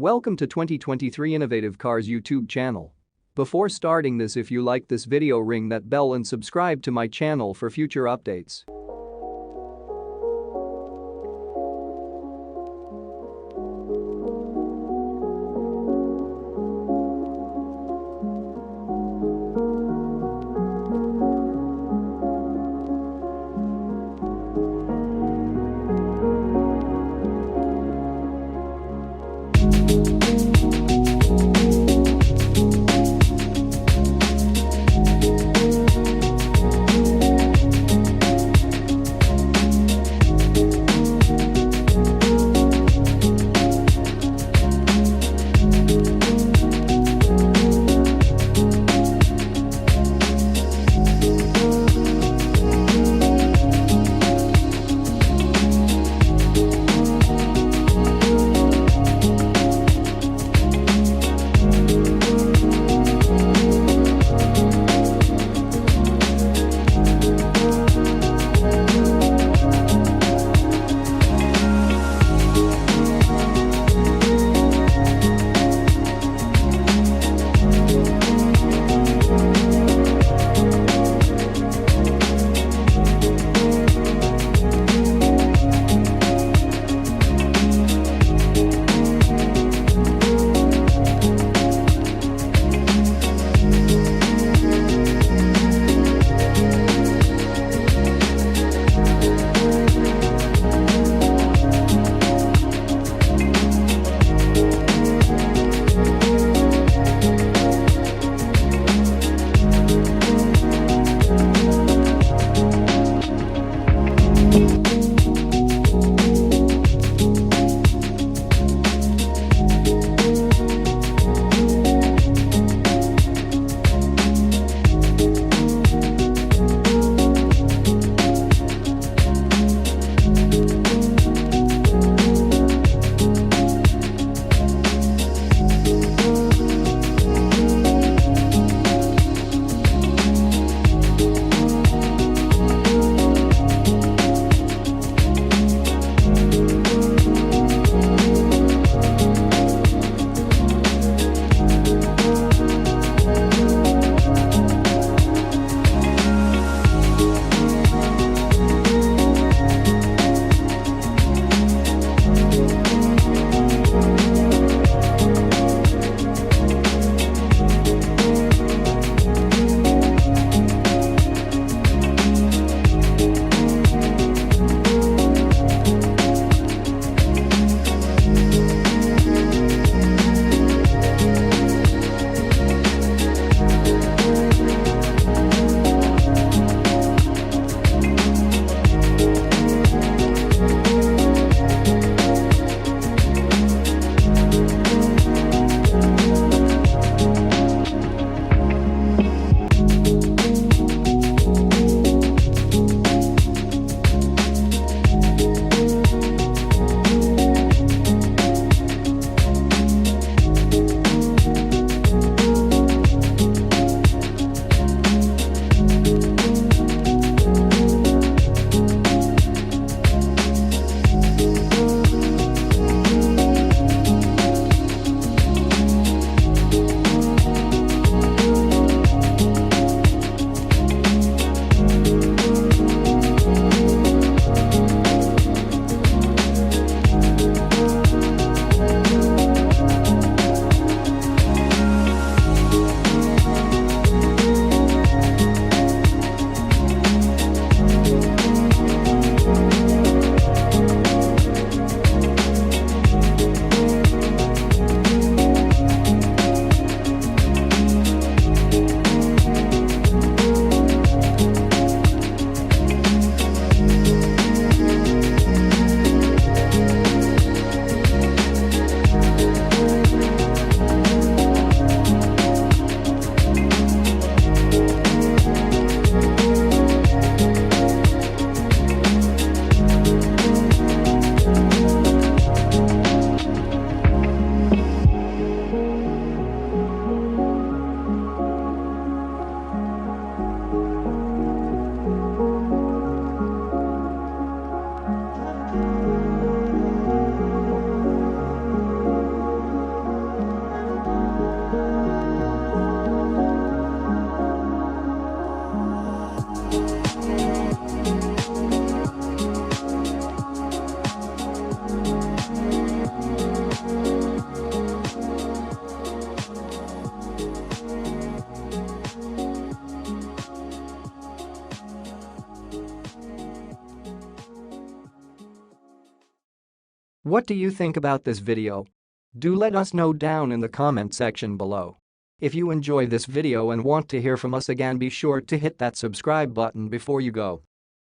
Welcome to 2023 Innovative Cars YouTube channel. Before starting this, if you like this video, ring that bell and subscribe to my channel for future updates. What do you think about this video? Do let us know down in the comment section below. If you enjoy this video and want to hear from us again, be sure to hit that subscribe button before you go.